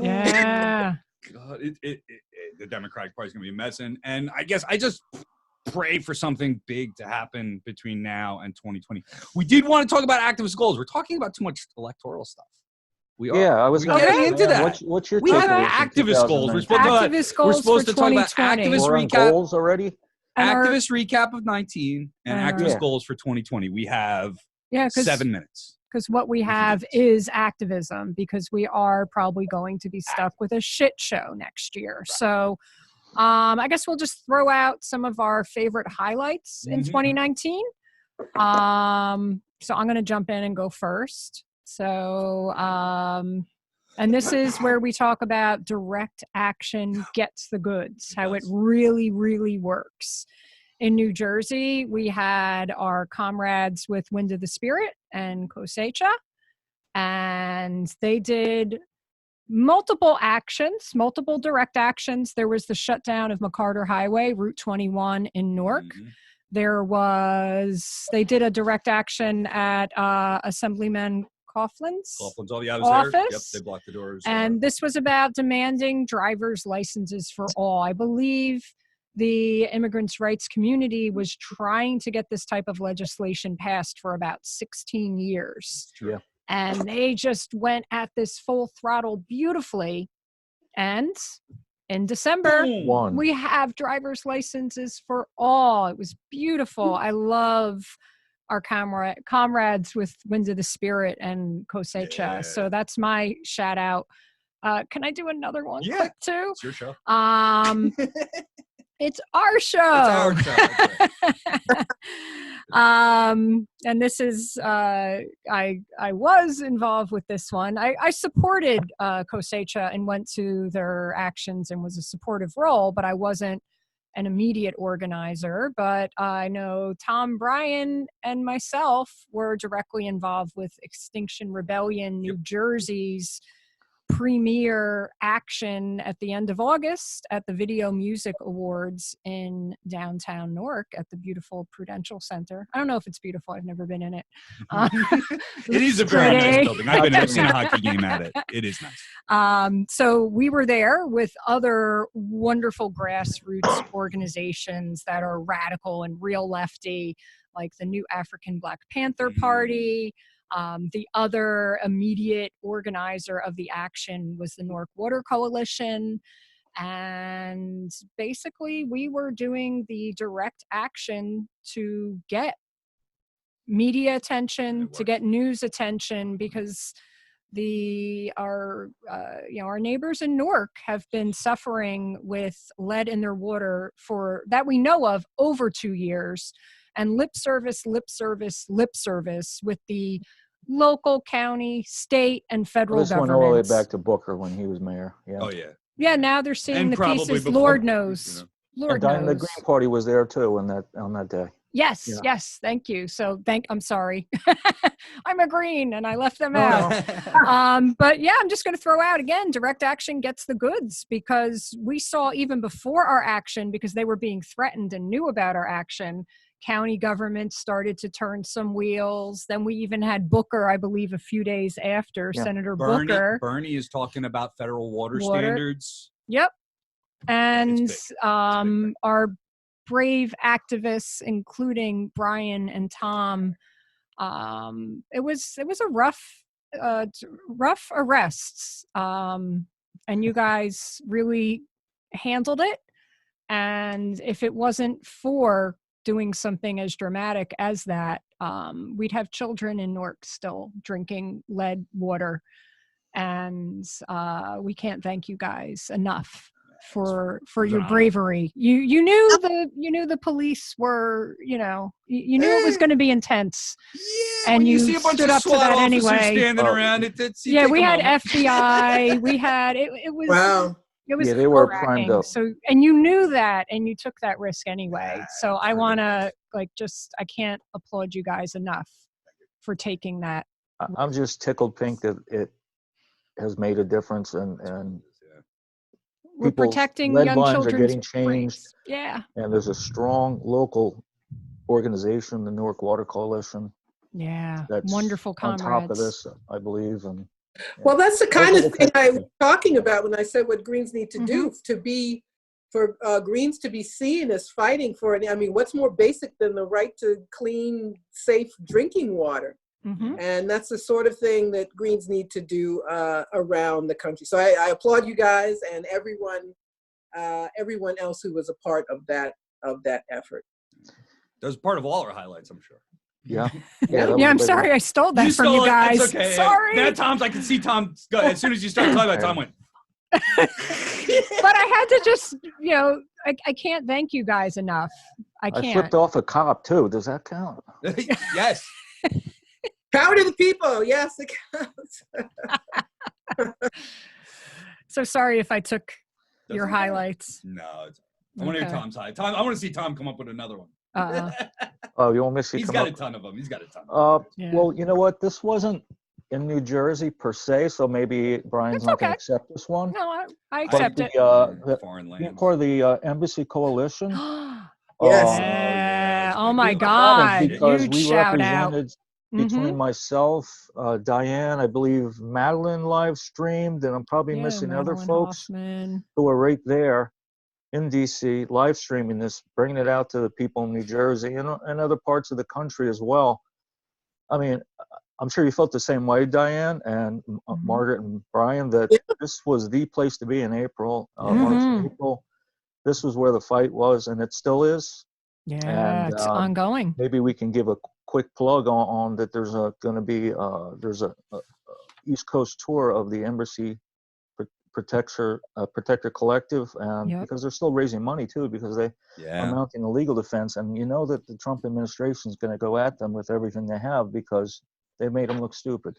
Yeah. God, the Democratic Party's gonna be a mess, and I guess I just pray for something big to happen between now and 2020. We did want to talk about activist goals. We're talking about too much electoral stuff. We are. Yeah, I was getting into that. What's your we have activist goals. We're supposed to talk about activist recap goals already. Activist recap of 19 and activist goals for 2020. We have 7 minutes. because what we have is activism, because we are probably going to be stuck with a shit show next year. So I guess we'll just throw out some of our favorite highlights in 2019. So I'm going to jump in and go first. So, and this is where we talk about direct action gets the goods, how it really, really works. In New Jersey, we had our comrades with Wind of the Spirit and Cosecha, and they did multiple actions, multiple direct actions. There was the shutdown of McCarter Highway, Route 21 in Newark. They did a direct action at Assemblyman Coughlin's office. There. Yep, they blocked the doors. And this was about demanding driver's licenses for all. I believe the immigrants' rights community was trying to get this type of legislation passed for about 16 years. Yeah. And they just went at this full throttle beautifully. And in December, we have driver's licenses for all. It was beautiful. I love our comrades with Winds of the Spirit and Cosecha. Yeah. So that's my shout out. Can I do another one quick too? It's your show. It's our show. It's our show. And this is, I was involved with this one. I supported Cosecha and went to their actions and was a supportive role, but I wasn't an immediate organizer. But I know Tom Bryan and myself were directly involved with Extinction Rebellion New Jersey's premier action at the end of August at the Video Music Awards in downtown Newark at the beautiful Prudential Center. I don't know if it's beautiful. I've never been in it. It is a very nice building. I've seen a hockey game at it. It is nice. So we were there with other wonderful grassroots organizations that are radical and real lefty, like the New African Black Panther Party. The other immediate organizer of the action was the Newark Water Coalition. And basically we were doing the direct action to get media attention, to get news attention, because our neighbors in Newark have been suffering with lead in their water for, that we know of, over 2 years. And lip service with the local, county, state, and federal governments. This went all the way back to Booker when he was mayor. Yeah. Oh, yeah. Yeah, now they're seeing the pieces. Before, Lord knows. Lord knows. The Green Party was there too on that day. Yes, yes, thank you. So I'm sorry. I'm a Green and I left them out. But yeah, I'm just going to throw out again, direct action gets the goods, because we saw even before our action, because they were being threatened and knew about our action, county government started to turn some wheels. Then we even had Booker, I believe, a few days after, Senator Booker. Bernie is talking about federal water standards. Yep. And our brave activists, including Brian and Tom, it was a rough arrests. And you guys really handled it. And if it wasn't for doing something as dramatic as that, we'd have children in Newark still drinking lead water. And we can't thank you guys enough for your bravery. You knew the police were, you knew it was going to be intense. Yeah, and you see a bunch stood of up to SWAT that anyway. Standing around, we had FBI. We had it was. Wow. It was they were primed up. So, and you knew that, and you took that risk anyway. So I want to I can't applaud you guys enough for taking that. I'm just tickled pink that it has made a difference, and we're protecting young children's are getting changed. Brains. Yeah. And there's a strong local organization, the Newark Water Coalition. Yeah. That's wonderful comrades. On top of this, I believe. And well, that's the kind of thing I was talking about when I said what Greens need to do for Greens to be seen as fighting for it. I mean, what's more basic than the right to clean, safe drinking water? And that's the sort of thing that Greens need to do around the country. So I applaud you guys and everyone else who was a part of that effort. That was part of all our highlights, I'm sure. Yeah. Yeah. that was Yeah, a I'm big sorry one. I stole that from stole you it. guys. It's okay. Sorry. That Tom's. I can see Tom. As soon as you start talking about Tom went. But I had to just, I can't thank you guys enough. I I can't. flipped off a cop too. Does that count? Yes. Power to the people. Yes, it counts. So sorry if I took your That's okay. highlights. No, I want to hear Okay. Tom's high. Tom, I want to see Tom come up with another one. Oh, you want me to see? He's come got up? a ton of them. He's got a ton. Yeah. Well, you know what? This wasn't in New Jersey per se, so maybe Brian's That's not going okay. to accept this one. No, I But accept it. the Foreign being lands. part of the Embassy Coalition. Yes. Yeah. that's Oh big. my We- God. Because Huge we shout out. represented between myself, Diane, I believe Madeline live streamed, and I'm probably missing other Madeline folks Hoffman. who are right there in DC live streaming this, bringing it out to the people in New Jersey and other parts of the country as well. I mean, I'm sure you felt the same way, Diane and Margaret and Brian, that this was the place to be in April, March, April. This was where the fight was, and it still is. Yeah, And it's ongoing. maybe we can give a quick plug on that. There's going to be there's a East Coast tour of the Embassy Protector Collective, and because they're still raising money too, because they are mounting a legal defense, and you know that the Trump administration is going to go at them with everything they have because they made them look stupid.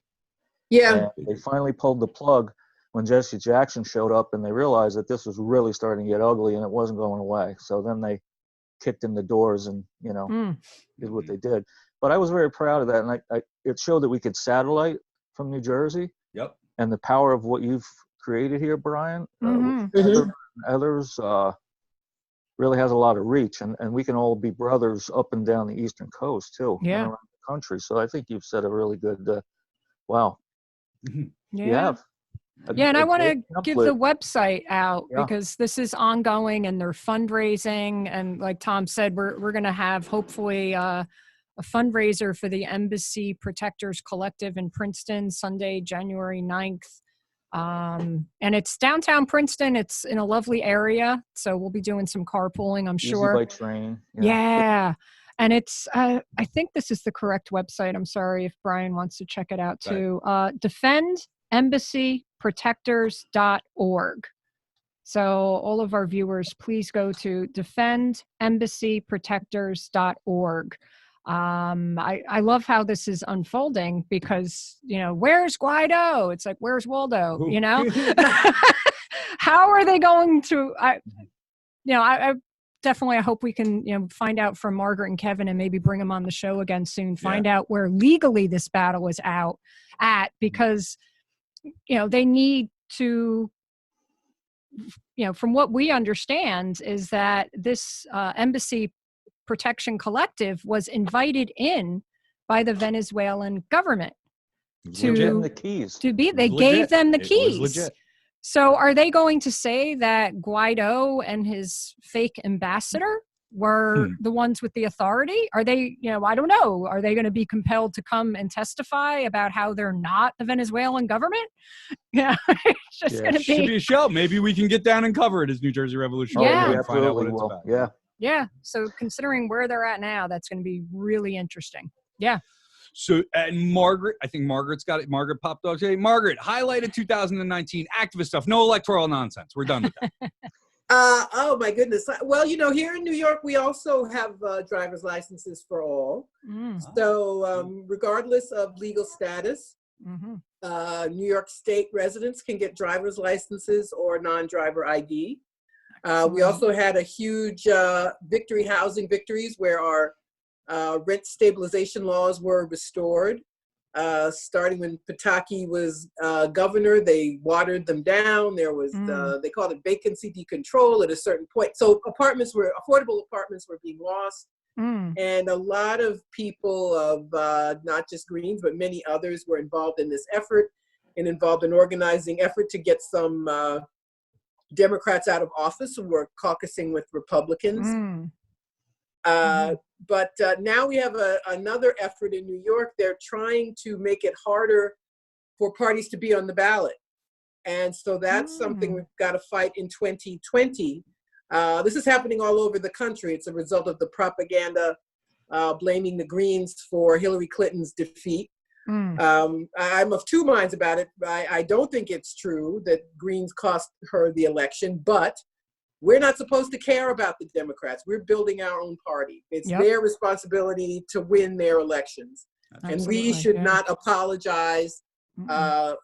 Yeah. And they finally pulled the plug when Jesse Jackson showed up, and they realized that this was really starting to get ugly and it wasn't going away. So then they kicked in the doors and did what they did. But I was very proud of that, and it showed that we could satellite from New Jersey. Yep. And the power of what you've created here, Brian, others really has a lot of reach, and we can all be brothers up and down the Eastern Coast too, and around the country. So I think you've set a really good. Wow. You have. And I want to give the website out because this is ongoing and they're fundraising. And like Tom said, we're going to have hopefully a fundraiser for the Embassy Protectors Collective in Princeton, Sunday, January 9th. And it's downtown Princeton. It's in a lovely area. So we'll be doing some carpooling, I'm sure. Easy by train. Yeah. And it's, I think this is the correct website. I'm sorry if Brian wants to check it out too. defendembassyprotectors.org. So all of our viewers, please go to defendembassyprotectors.org. I love how this is unfolding because, where's Guaido? It's like, where's Waldo? How are they going to, I definitely, I hope we can, find out from Margaret and Kevin and maybe bring them on the show again soon, find out where legally this battle is at, because, they need to, from what we understand is that this Embassy Protection Collective was invited in by the Venezuelan government to the keys. They gave them the keys. So are they going to say that Guaido and his fake ambassador were the ones with the authority? Are they, I don't know. Are they going to be compelled to come and testify about how they're not the Venezuelan government? It's just going to be. Should be a show. Maybe we can get down and cover it as New Jersey Revolution. Yeah. And find out what it's about. Yeah. So considering where they're at now, that's going to be really interesting. Yeah. So, and Margaret, I think Margaret's got it. Margaret popped up today. Margaret, highlighted 2019 activist stuff. No electoral nonsense. We're done with that. Oh my goodness. Well, here in New York, we also have driver's licenses for all. So regardless of legal status, New York State residents can get driver's licenses or non-driver ID. We also had a huge housing victories where our rent stabilization laws were restored. Starting when Pataki was governor, they watered them down. There was, they called it vacancy decontrol at a certain point. So affordable apartments were being lost. And a lot of people of not just Greens, but many others were involved in this effort and involved in organizing effort to get some Democrats out of office who were caucusing with Republicans. But now we have another effort in New York. They're trying to make it harder for parties to be on the ballot. And so that's something we've got to fight in 2020. This is happening all over the country. It's a result of the propaganda blaming the Greens for Hillary Clinton's defeat. I'm of two minds about it. I don't think it's true that Greens cost her the election, but we're not supposed to care about the Democrats. We're building our own party. It's their responsibility to win their elections. And we should not apologize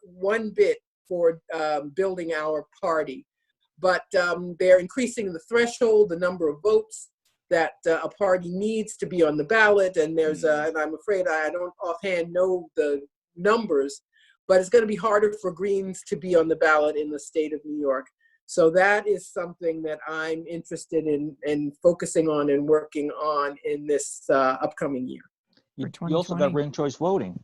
one bit for building our party. But they're increasing the threshold, the number of votes that a party needs to be on the ballot. And there's and I'm afraid I don't offhand know the numbers, but it's going to be harder for Greens to be on the ballot in the state of New York. So that is something that I'm interested in focusing on and working on in this upcoming year. You also got ranked choice voting.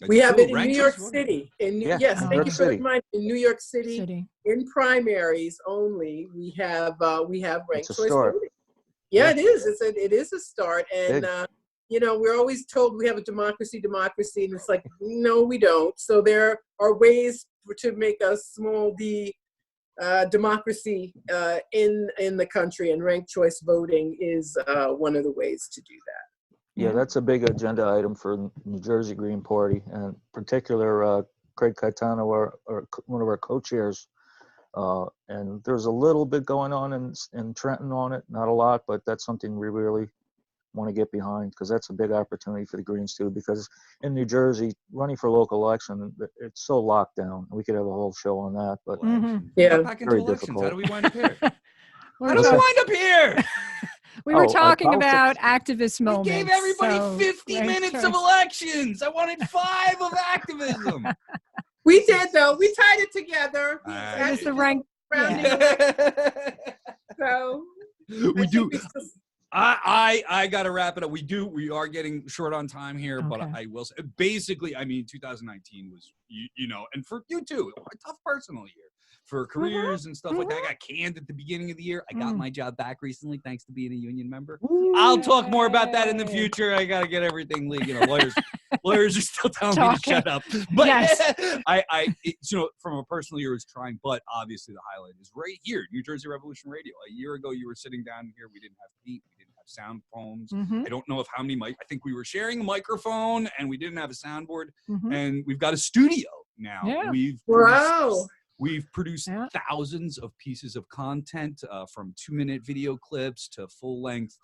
We have it in New York City. Yes, in thank you for reminding me. In New York City, in primaries only, we have ranked choice voting. Yeah, it is. It is a start, and you know, we're always told we have a democracy, and it's like, no, we don't. So there are ways to make a small d democracy in the country, and ranked choice voting is one of the ways to do that. Yeah, that's a big agenda item for New Jersey Green Party, and in particular, Craig Caetano, one of our co-chairs. And there's a little bit going on in Trenton on it, not a lot, but that's something we really want to get behind, because that's a big opportunity for the Greens too, because in New Jersey, running for local election, it's so locked down. We could have a whole show on that, but back into very elections. difficult. How do we wind up here? How do we wind up here? We were talking about activist moments. We gave everybody 50 minutes of elections. I wanted 5 of activism. We did, though. We tied it together. It's the rank. So we do. I got to wrap it up. We are getting short on time here, but I will say, basically, I mean, 2019 was, you know, and for you too, a tough personal year for careers and stuff like that. I got canned at the beginning of the year. I got my job back recently, thanks to being a union member. I'll talk more about that in the future. I got to get everything legal. You know, lawyers are still telling me to shut up. But you know, from a personal year, it was trying, but obviously the highlight is right here, New Jersey Revolution Radio. A year ago, you were sitting down here. We didn't have paint. We didn't have sound poems. I don't know how many I think we were sharing a microphone and we didn't have a soundboard. And we've got a studio now. We've produced thousands of pieces of content, from 2-minute video clips to full-length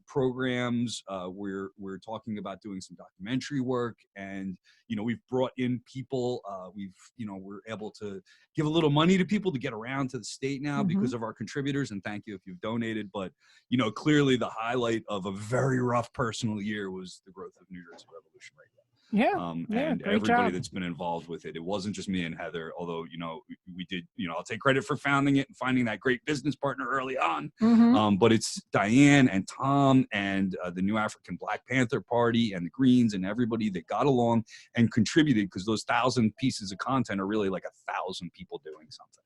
programs. We're talking about doing some documentary work, and you know, we've brought in people. We're able to give a little money to people to get around to the state now because of our contributors. And thank you if you've donated. But you know, clearly the highlight of a very rough personal year was the growth of New Jersey Revolution Radio. And everybody that's been involved with it. It wasn't just me and Heather, although, you know, we did, you know, I'll take credit for founding it and finding that great business partner early on. But it's Diane and Tom and the New African Black Panther Party and the Greens and everybody that got along and contributed, because those 1,000 pieces of content are really like 1,000 people doing something.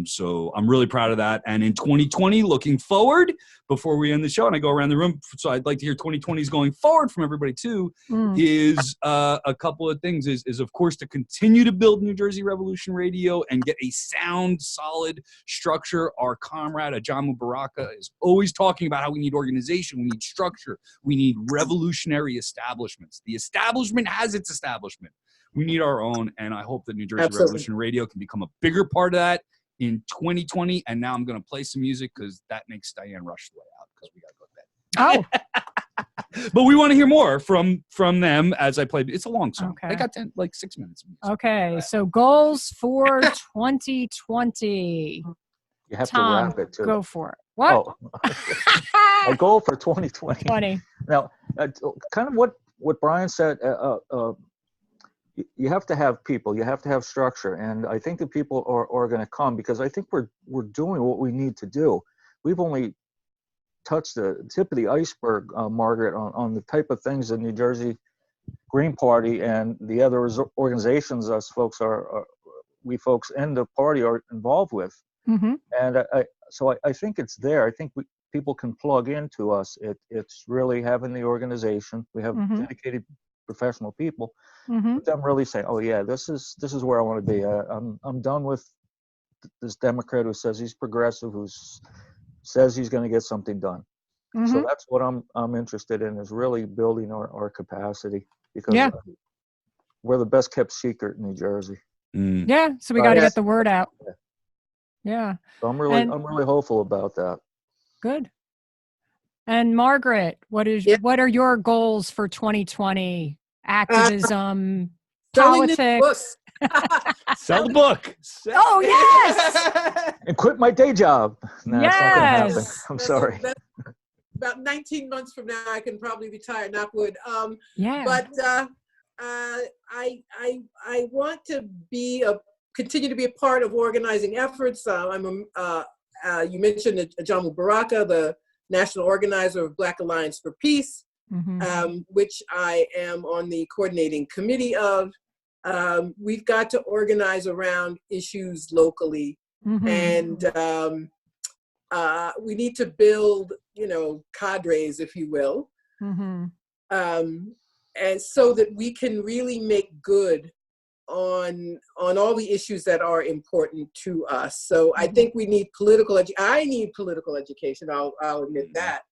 So I'm really proud of that. And in 2020, looking forward, before we end the show and I go around the room, so I'd like to hear 2020's going forward from everybody too, is a couple of things, is of course to continue to build New Jersey Revolution Radio and get a sound, solid structure. Our comrade Ajamu Baraka is always talking about how we need organization, we need structure, we need revolutionary establishments. The establishment has its establishment. We need our own, and I hope that New Jersey Revolution Radio can become a bigger part of that in 2020. And now I'm going to play some music because that makes Diane rush the way out because we got to go to bed. But we want to hear more from them as I play. It's a long song. I got 6 minutes. Okay, so goals for 2020. You have Tom, to wrap it too. Go for it. What? A goal for 2020. Now, kind of what Brian said. You have to have people, you have to have structure, and I think the people are going to come, because I think we're doing what we need to do. We've only touched the tip of the iceberg, Margaret, on the type of things that New Jersey Green Party and the other organizations we folks in the party are involved with. And I think it's there. I think people can plug into us. It's really having the organization. We have dedicated professional people, but them really say, oh yeah, this is where I want to be. I'm done with this Democrat who says he's progressive, who says he's going to get something done. So Mhm. that's what I'm interested in, is really building our capacity, because Yeah. we're the best kept secret in New Jersey. Mm. Yeah. So we got to Yes. get the word out. Yeah. So I'm And- really hopeful about that. Good. And Margaret, what are your goals for 2020? Activism, Selling this politics. book. Sell the book. Oh yes. And quit my day job. No, it's not gonna happen. Yes. I'm sorry. That's about 19 months from now, I can probably retire, knock wood. Yeah. But I want to continue to be a part of organizing efforts. You mentioned Ajamu Baraka, the national organizer of Black Alliance for Peace, which I am on the coordinating committee of. We've got to organize around issues locally, and we need to build, cadres, if you will, and so that we can really make good on all the issues that are important to us. So I think we need I need political education. I'll admit that.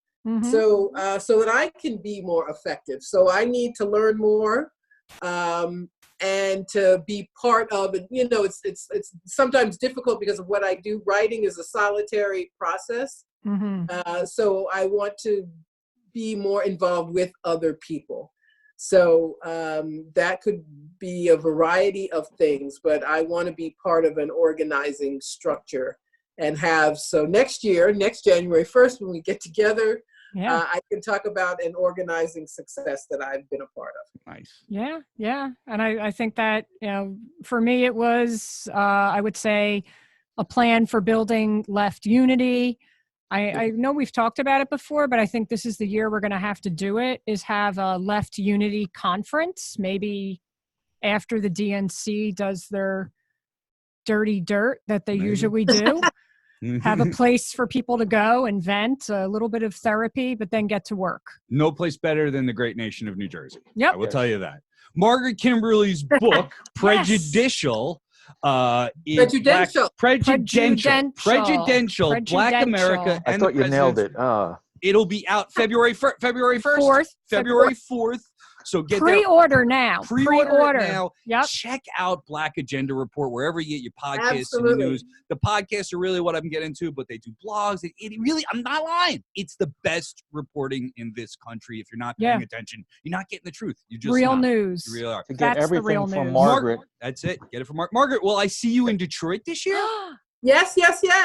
So that I can be more effective. So I need to learn more, and to be part of it. It's sometimes difficult because of what I do. Writing is a solitary process. So I want to be more involved with other people. So that could be a variety of things, but I want to be part of an organizing structure and next January 1st, when we get together, I can talk about an organizing success that I've been a part of. Nice. Yeah. Yeah. And I think that, for me, it was, I would say, a plan for building left unity. I know we've talked about it before, but I think this is the year we're going to have to do it, is have a left unity conference, maybe after the DNC does their dirty dirt that they usually do. Have a place for people to go and vent, a little bit of therapy, but then get to work. No place better than the great nation of New Jersey. Yep. I will tell you that. Margaret Kimberly's book, Prejudicial, Prejudential. Prejudential, Black America I and thought the you nailed it. It'll be out February 1st. February 4th. So get Pre-order now. Pre-order now. Yep. Check out Black Agenda Report wherever you get your podcasts Absolutely. and the news. The podcasts are really what I'm getting into, but they do blogs. It really, I'm not lying. It's the best reporting in this country. If you're not paying attention, you're not getting the truth. You just real not. news. You really are. To get That's the real everything from news. Margaret. That's it. Get it from Margaret. Will I see you in Detroit this year? Yes.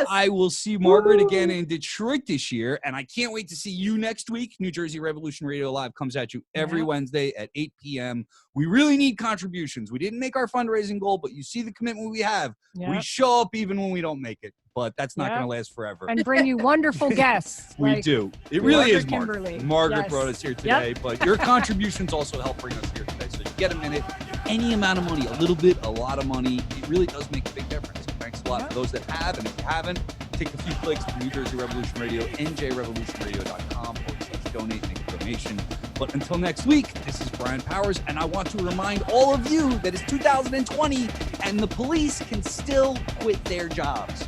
I will see Margaret again in Detroit this year, and I can't wait to see you next week. New Jersey Revolution Radio Live comes at you every Wednesday at 8 p.m. We really need contributions. We didn't make our fundraising goal, but you see the commitment we have. We show up even when we don't make it, but that's not going to last forever. And bring you wonderful guests. We do. It really is Margaret Margaret. Kimberly. Margaret brought us here today, but your contributions also help bring us here today. So you get a minute, any amount of money, a little bit, a lot of money, it really does make a big difference. Thanks a lot for those that have, and if you haven't, take a few clicks to New Jersey Revolution Radio, njrevolutionradio.com/donate, make a donation. But until next week, this is Brian Powers, and I want to remind all of you that it's 2020, and the police can still quit their jobs.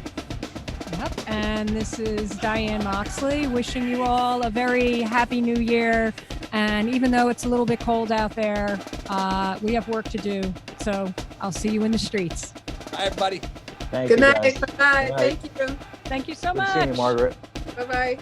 Yep. And this is Diane Moxley wishing you all a very happy new year. And even though it's a little bit cold out there, we have work to do. So I'll see you in the streets. Bye, everybody. Thank Good you, night. guys. Bye. Good night. Thank you. Thank you so Good much. seeing you, Margaret. Bye-bye.